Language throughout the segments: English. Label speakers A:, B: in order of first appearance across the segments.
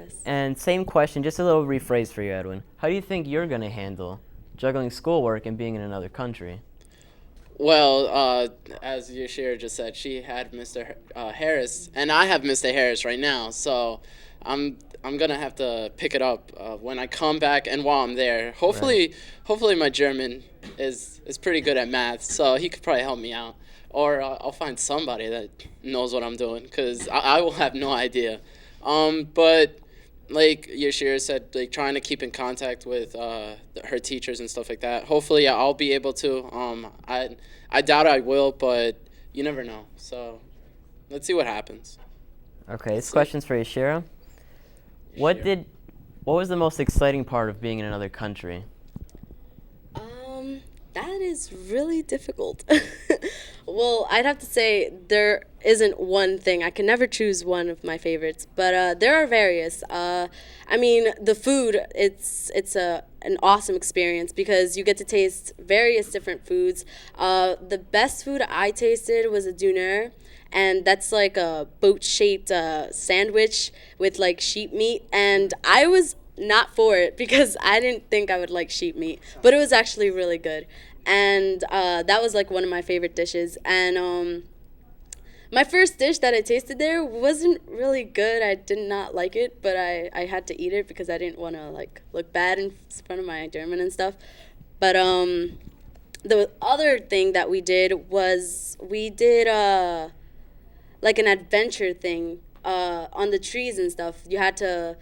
A: Yes.
B: And same question, just a little rephrase for you, Edwin. How do you think you're going to handle juggling schoolwork and being in another country?
C: Well, as Yashira just said, she had Mr. Harris, and I have Mr. Harris right now. So I'm gonna have to pick it up when I come back and while I'm there.
B: Right.
C: Hopefully my German is pretty good at math, so he could probably help me out. Or I'll find somebody that knows what I'm doing, because I will have no idea. But like Yashira said, like trying to keep in contact with her teachers and stuff like that. Hopefully, yeah, I'll be able to. I doubt I will, but you never know. So let's see what happens.
B: Okay,
C: Let's
B: this
C: see.
B: question's for Yashira. What
C: Yashira.
B: did what was the most exciting part of being in another country?
A: That is really difficult. Well, I'd have to say there isn't one thing. I can never choose one of my favorites, but there are various. I mean, the food, it's an awesome experience because you get to taste various different foods. The best food I tasted was a doner, and that's like a boat-shaped sandwich with like sheep meat, and I was not for it because I didn't think I would like sheep meat, but it was actually really good. And that was like one of my favorite dishes. And my first dish that I tasted there wasn't really good. I did not like it, but I had to eat it because I didn't want to like look bad in front of my German and stuff. But the other thing that we did was we did like an adventure thing on the trees and stuff. You had to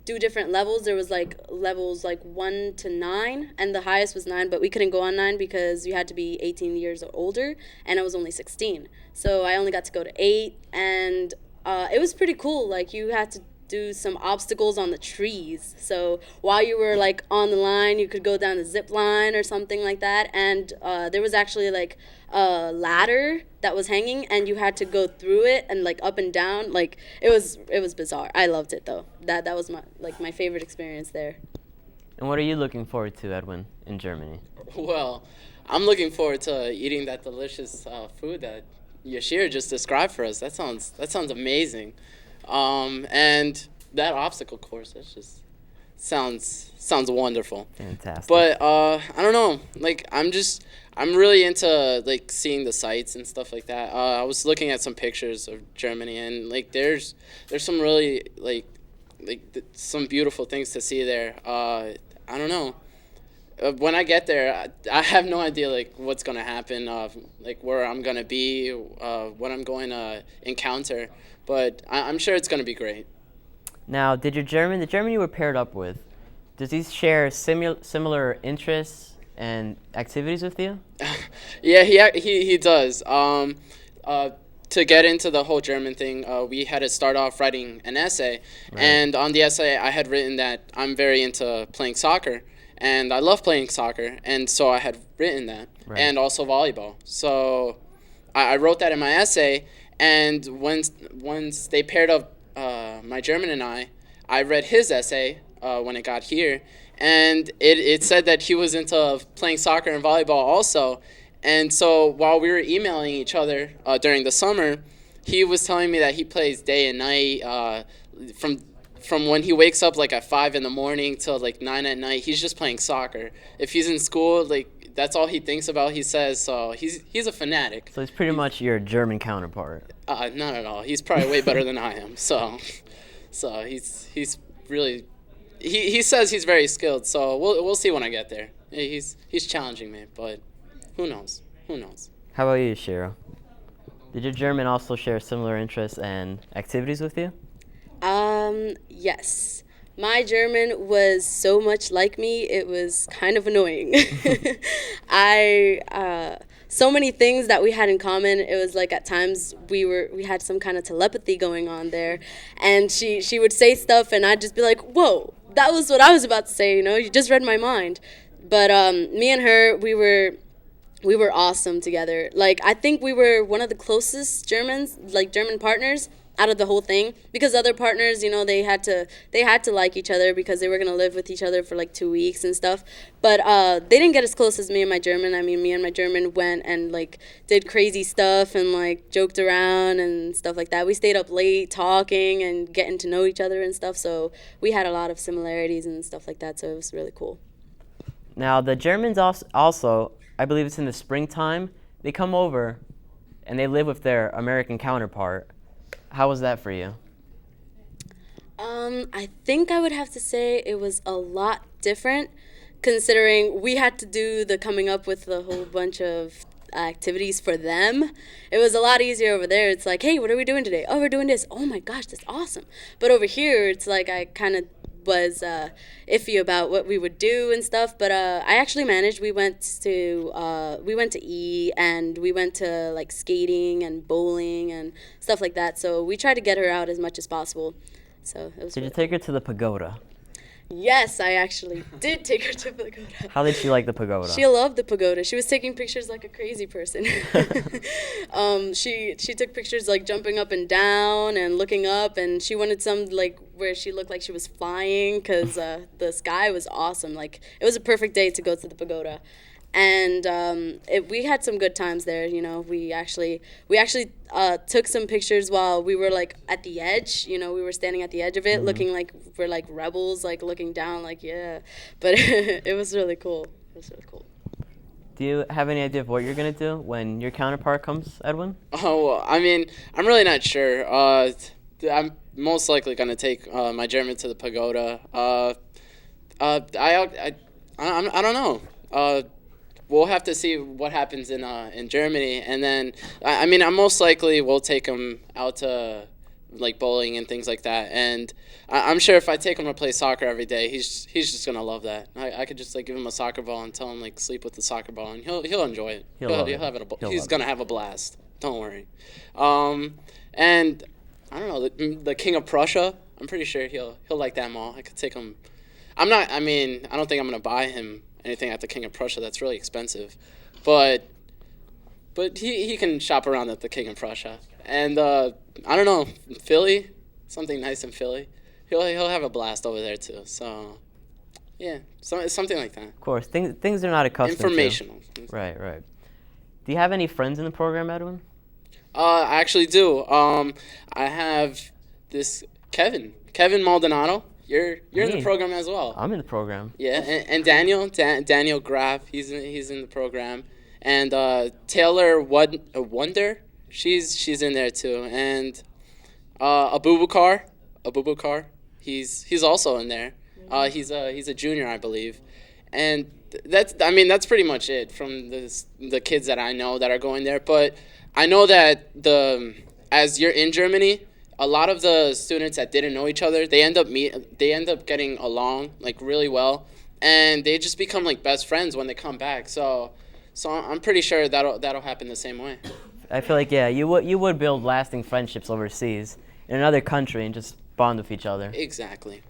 A: do different levels. There was like levels like 1 to 9, and the highest was 9, but we couldn't go on 9 because you had to be 18 years or older, and I was only 16. So I only got to go to 8, and it was pretty cool. Like you had to do some obstacles on the trees. So while you were like on the line, you could go down the zip line or something like that. And there was actually like a ladder that was hanging, and you had to go through it and like up and down. Like it was bizarre. I loved it though. That was my favorite experience there.
B: And what are you looking forward to, Edwin, in Germany?
C: Well, I'm looking forward to eating that delicious food that Yashir just described for us. That sounds amazing. And that obstacle course, that just sounds wonderful.
B: Fantastic.
C: But I don't know. Like I'm really into like seeing the sights and stuff like that. I was looking at some pictures of Germany, and like there's some really some beautiful things to see there. I don't know. When I get there, I have no idea like what's gonna happen, like where I'm gonna be, what I'm going to encounter. But I'm sure it's gonna be great.
B: Now, did the German you were paired up with, does he share similar interests and activities with you?
C: Yeah, he does. To get into the whole German thing, we had to start off writing an essay,
B: Right.
C: and on the essay, I had written that I'm very into playing soccer, and I love playing soccer, and so I had written that,
B: Right.
C: and also volleyball. So I wrote that in my essay, and once they paired up my German and I read his essay when it got here, and it said that he was into playing soccer and volleyball also. And so while we were emailing each other during the summer, he was telling me that he plays day and night from from when he wakes up like at 5 in the morning till like 9 at night. He's just playing soccer. If he's in school, like that's all he thinks about. He says so. He's a fanatic.
B: So he's pretty much your German counterpart.
C: Not at all. He's probably way better than I am. So he's really he says he's very skilled. So we'll see when I get there. He's challenging me, but who knows? Who knows?
B: How about you, Shiro? Did your German also share similar interests and activities with you?
A: Yes. My German was so much like me, it was kind of annoying. So many things that we had in common. It was like at times we had some kind of telepathy going on there, and she would say stuff, and I'd just be like, "Whoa, that was what I was about to say." You just read my mind. But me and her, we were awesome together. Like I think we were one of the closest German partners. out of the whole thing, because other partners, you know, they had to like each other because they were gonna live with each other for like 2 weeks and stuff. But they didn't get as close as me and my German. I mean, me and my German went and like did crazy stuff and like joked around and stuff like that. We stayed up late talking and getting to know each other and stuff. So we had a lot of similarities and stuff like that. So it was really cool.
B: Now, the Germans also, I believe it's in the springtime, they come over and they live with their American counterpart. How was that for you?
A: I think I would have to say it was a lot different, considering we had to do the coming up with a whole bunch of activities for them. It was a lot easier over there. It's like, hey, what are we doing today? Oh, we're doing this. Oh my gosh, that's awesome. But over here, it's like I kind of was iffy about what we would do and stuff. But I actually managed. We went to E, and we went to like skating and bowling and stuff like that. So we tried to get her out as much as possible. So it was.
B: Did you
A: really
B: take her to the pagoda?
A: Yes, I actually did take her to pagoda.
B: How did she like the pagoda?
A: She loved the pagoda. She was taking pictures like a crazy person. She took pictures like jumping up and down and looking up, and she wanted some like where she looked like she was flying, because the sky was awesome. Like it was a perfect day to go to the pagoda. And we had some good times there. You know, we actually took some pictures while we were like at the edge. You know, we were standing at the edge of it, looking like we're like rebels, like looking down, like yeah. But it was really cool. It was really cool.
B: Do you have any idea of what you're going to do when your counterpart comes, Edwin?
C: Oh, well, I mean, I'm really not sure. I'm most likely gonna take my German to the pagoda. I don't know. We'll have to see what happens in Germany, and then I mean, I most likely will take him out to like bowling and things like that. And I'm sure if I take him to play soccer every day, he's just gonna love that. I could just like give him a soccer ball and tell him like sleep with the soccer ball, and he'll enjoy it. He's gonna have a blast. Don't worry. And I don't know, the King of Prussia. I'm pretty sure he'll like that mall. I could take him. I don't think I'm gonna buy him anything at the King of Prussia. That's really expensive, but he can shop around at the King of Prussia. And I don't know, Philly, something nice in Philly. He'll have a blast over there too. So yeah, something like that.
B: Of course, things they're not accustomed
C: Informational.
B: to. Right. Do you have any friends in the program, Edwin?
C: I actually do. I have this Kevin Maldonado. You're in the program as well.
B: I'm in the program.
C: Yeah, and Daniel Graff, he's in the program, and Taylor Wonder, she's in there too, and Abubakar, he's also in there. He's a junior, I believe, and that's pretty much it from the kids that I know that are going there. But I know that as you're in Germany, a lot of the students that didn't know each other, they end up getting along like really well, and they just become like best friends when they come back. So I'm pretty sure that'll happen the same way.
B: I feel like you would build lasting friendships overseas in another country and just bond with each other.
C: Exactly.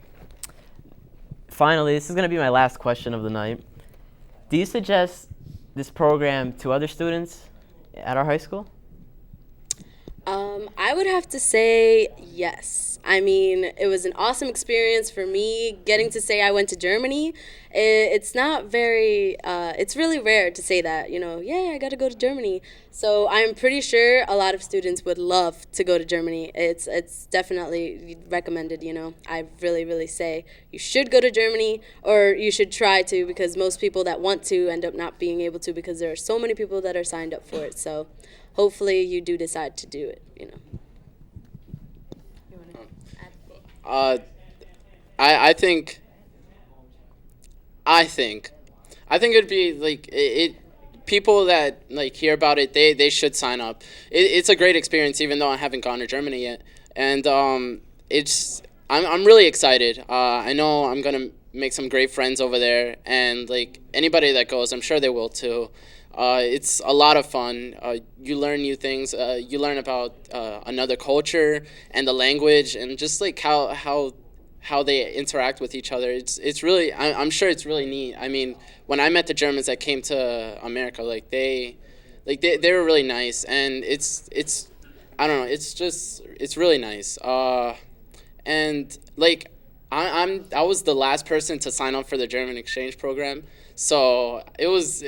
B: Finally, this is going to be my last question of the night. Do you suggest this program to other students at our high school?
A: I would have to say yes. I mean, it was an awesome experience for me getting to say I went to Germany. It's not very, it's really rare to say that, I got to go to Germany. So I'm pretty sure a lot of students would love to go to Germany. It's definitely recommended, I really, really say you should go to Germany, or you should try to, because most people that want to end up not being able to, because there are so many people that are signed up for it. So hopefully you do decide to do it,
C: I think it'd be like people that like hear about it, they should sign up. It's a great experience, even though I haven't gone to Germany yet, and I'm really excited. I know I'm gonna make some great friends over there, and like anybody that goes, I'm sure they will too. It's a lot of fun. You learn new things. You learn about another culture and the language, and just like how they interact with each other. It's really, I'm sure it's really neat. I mean, when I met the Germans that came to America, they were really nice, and I don't know. It's really nice. And like I was the last person to sign up for the German exchange program, so it was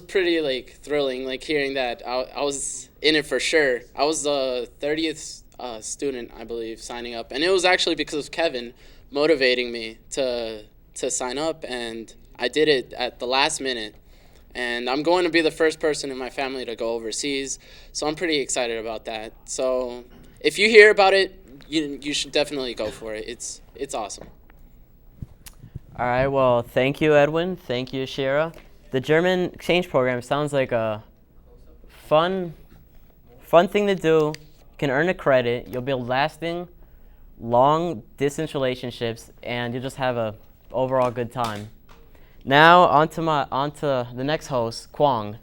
C: pretty like thrilling, like hearing that I was in it for sure. I was the 30th student, I believe, signing up, and it was actually because of Kevin motivating me to sign up, and I did it at the last minute. And I'm going to be the first person in my family to go overseas, so I'm pretty excited about that. So if you hear about it, you should definitely go for it. It's awesome.
B: All right, well, thank you, Edwin. Thank you, Shira. The German exchange program sounds like a fun thing to do. You can earn a credit. You'll build lasting, long-distance relationships, and you'll just have a overall good time. Now, on to the next host, Kwong.